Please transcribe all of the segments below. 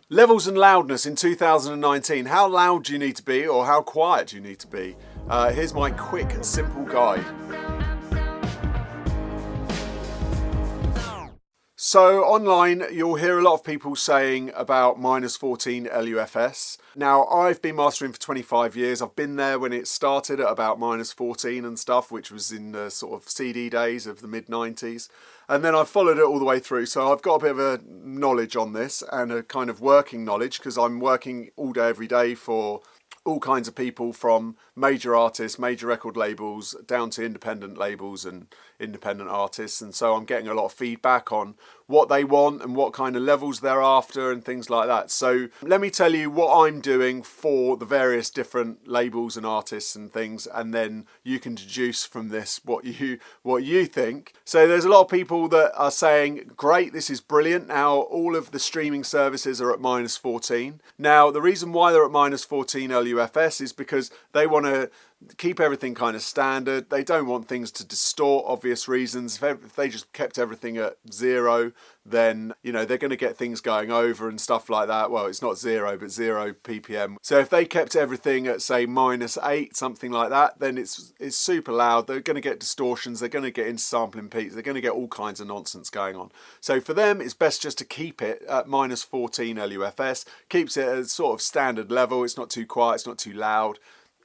Levels and loudness in 2019. How loud do you need to be, or how quiet do you need to be? Here's my quick and simple guide. So online, you'll hear a lot of people saying about -14 LUFS. Now, I've been mastering for 25 years. I've been there when it started at about -14 and stuff, which was in the sort of CD days of the mid-90s. And then I've followed it all the way through. So I've got a bit of a knowledge on this and a kind of working knowledge, because I'm working all day, every day for all kinds of people, from major artists, major record labels, down to independent labels and independent artists. And so I'm getting a lot of feedback on what they want and what kind of levels they're after and things like that. So let me tell you what I'm doing for the various different labels and artists and things, and then you can deduce from this what you think. So there's a lot of people that are saying, great, this is brilliant. Now all of the streaming services are at -14. Now the reason why they're at -14 LUFS is because they want to keep everything kind of standard. They don't want things to distort, obvious reasons. If they just kept everything at 0, then, you know, they're going to get things going over and stuff like that. Well, it's not 0, but 0 ppm. So if they kept everything at, say, -8, something like that, then it's super loud. They're going to get distortions. They're going to get into sampling peaks. They're going to get all kinds of nonsense going on. So for them, it's best just to keep it at -14 LUFS. Keeps it at a sort of standard level. It's not too quiet. It's not too loud.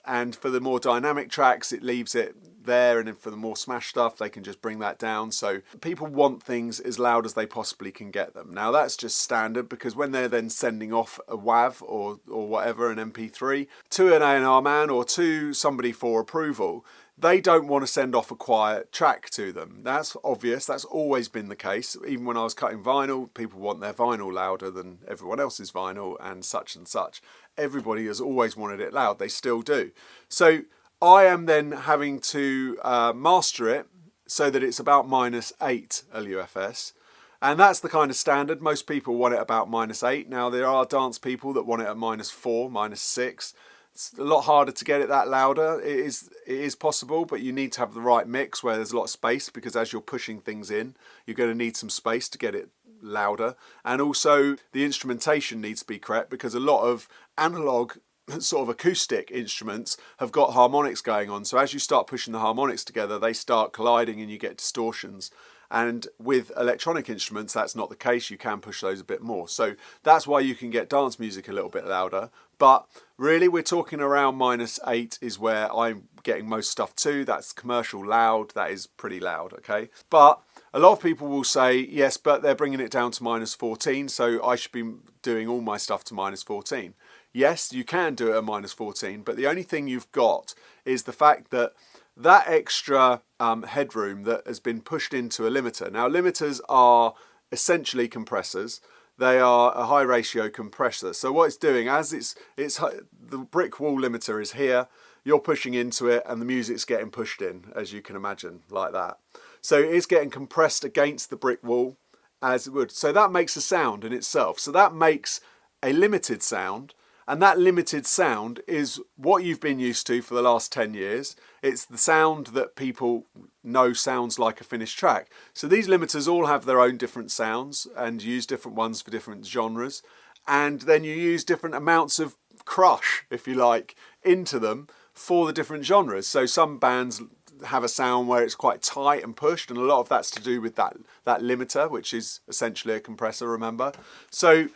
And for the more dynamic tracks, it leaves it there, and then for the more smash stuff, they can just bring that down. So people want things as loud as they possibly can get them. Now that's just standard, because when they're then sending off a WAV or whatever, an MP3, to an A&R man or to somebody for approval, they don't want to send off a quiet track to them. That's obvious. That's always been the case. Even when I was cutting vinyl, people want their vinyl louder than everyone else's vinyl and such and such. Everybody has always wanted it loud. They still do. So I am then having to master it so that it's about -8 LUFS. And that's the kind of standard. Most people want it about -8. Now there are dance people that want it at -4, -6. It's a lot harder to get it that louder. It is possible, but you need to have the right mix where there's a lot of space, because as you're pushing things in, you're going to need some space to get it louder. And also the instrumentation needs to be correct, because a lot of analog sort of acoustic instruments have got harmonics going on. So as you start pushing the harmonics together, they start colliding and you get distortions. And with electronic instruments, that's not the case. You can push those a bit more. So that's why you can get dance music a little bit louder. But really, we're talking around -8 is where I'm getting most stuff to. That's commercial loud. That is pretty loud, okay? But a lot of people will say, yes, but they're bringing it down to -14, so I should be doing all my stuff to -14. Yes, you can do it at -14, but the only thing you've got is the fact that that extra headroom that has been pushed into a limiter. Now, limiters are essentially compressors. They are a high ratio compressor. So what it's doing, as it's the brick wall limiter is here, you're pushing into it and the music's getting pushed in, as you can imagine, like that. So it's getting compressed against the brick wall as it would. So that makes a sound in itself. So that makes a limited sound. And that limited sound is what you've been used to for the last 10 years. It's the sound that people know sounds like a finished track. So these limiters all have their own different sounds and use different ones for different genres. And then you use different amounts of crush, if you like, into them for the different genres. So some bands have a sound where it's quite tight and pushed, and a lot of that's to do with that limiter, which is essentially a compressor, remember? So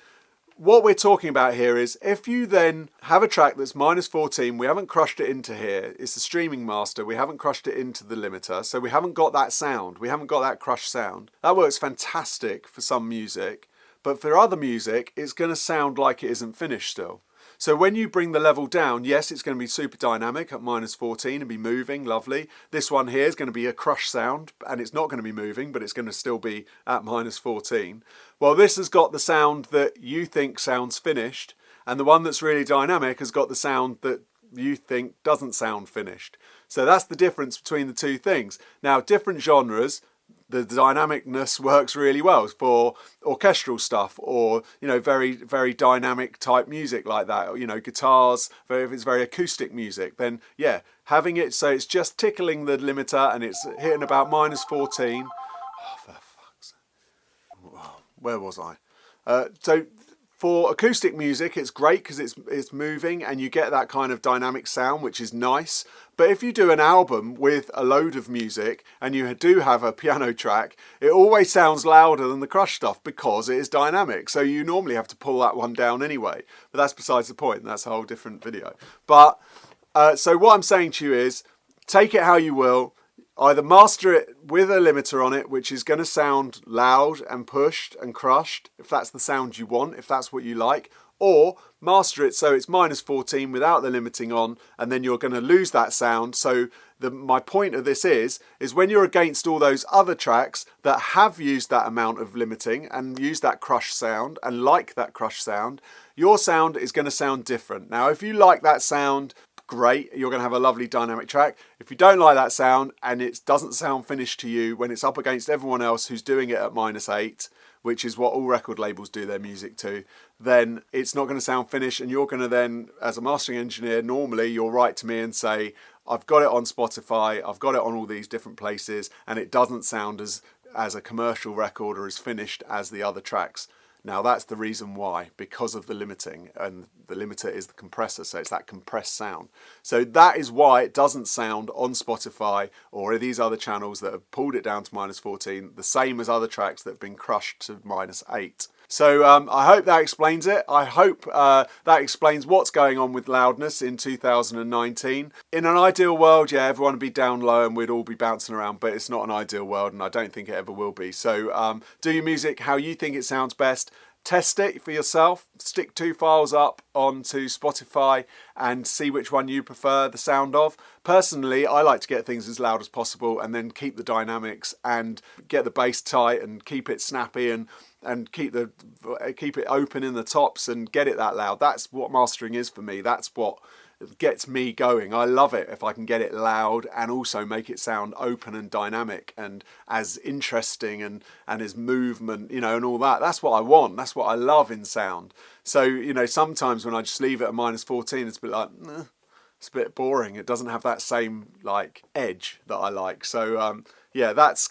what we're talking about here is, if you then have a track that's -14, we haven't crushed it into here, it's the streaming master, we haven't crushed it into the limiter, so we haven't got that sound, we haven't got that crushed sound. That works fantastic for some music, but for other music, it's going to sound like it isn't finished still. So when you bring the level down, yes, it's going to be super dynamic at -14 and be moving, lovely. This one here is going to be a crush sound, and it's not going to be moving, but it's going to still be at -14. Well, this has got the sound that you think sounds finished, and the one that's really dynamic has got the sound that you think doesn't sound finished. So that's the difference between the two things. Now, different genres, the dynamicness works really well for orchestral stuff, or, you know, very, very dynamic type music like that, or, you know, guitars. If it's very acoustic music, then yeah, having it so it's just tickling the limiter and it's hitting about -14. Oh, for fuck's sake. Where was I? So For acoustic music, it's great because it's moving and you get that kind of dynamic sound, which is nice. But if you do an album with a load of music and you do have a piano track, it always sounds louder than the Crush stuff because it is dynamic. So you normally have to pull that one down anyway. But that's besides the point. That's a whole different video. But so what I'm saying to you is, take it how you will. Either master it with a limiter on it, which is going to sound loud and pushed and crushed, if that's the sound you want, if that's what you like, or master it so it's -14 without the limiting on, and then you're going to lose that sound. So my point of this is when you're against all those other tracks that have used that amount of limiting and used that crush sound and like that crush sound, your sound is going to sound different. Now, if you like that sound, great, you're going to have a lovely dynamic track. If you don't like that sound and it doesn't sound finished to you when it's up against everyone else who's doing it at -8, which is what all record labels do their music to, then it's not going to sound finished, and you're going to then, as a mastering engineer, normally you'll write to me and say, I've got it on Spotify, I've got it on all these different places, and it doesn't sound as a commercial record or as finished as the other tracks. Now that's the reason why, because of the limiting, and the limiter is the compressor, so it's that compressed sound. So that is why it doesn't sound on Spotify or these other channels that have pulled it down to -14, the same as other tracks that have been crushed to -8. So I hope that explains it. I hope that explains what's going on with Loudness in 2019. In an ideal world, yeah, everyone would be down low and we'd all be bouncing around, but it's not an ideal world, and I don't think it ever will be. So do your music how you think it sounds best. Test it for yourself, stick 2 files up onto Spotify and see which one you prefer the sound of. Personally, I like to get things as loud as possible and then keep the dynamics and get the bass tight and keep it snappy and keep it open in the tops and get it that loud. That's what mastering is for me. That's what gets me going. I love it if I can get it loud and also make it sound open and dynamic and as interesting and as movement, you know, and all that. That's what I want. That's what I love in sound. So, you know, sometimes when I just leave it at -14, it's a bit like, it's a bit boring. It doesn't have that same like edge that I like. So yeah, that's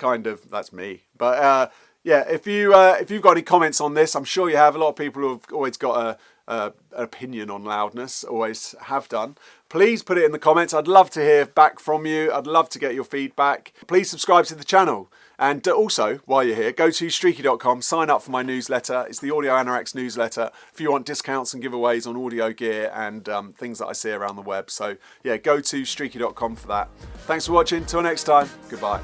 me. But yeah, if you've got any comments on this, I'm sure you have. A lot of people have always got an opinion on Loudness, always have done. Please put it in the comments. I'd love to hear back from you. I'd love to get your feedback. Please subscribe to the channel. And also, while you're here, go to streaky.com, sign up for my newsletter. It's the Audio Anorex newsletter if you want discounts and giveaways on audio gear and things that I see around the web. So yeah, go to streaky.com for that. Thanks for watching. Till next time, goodbye.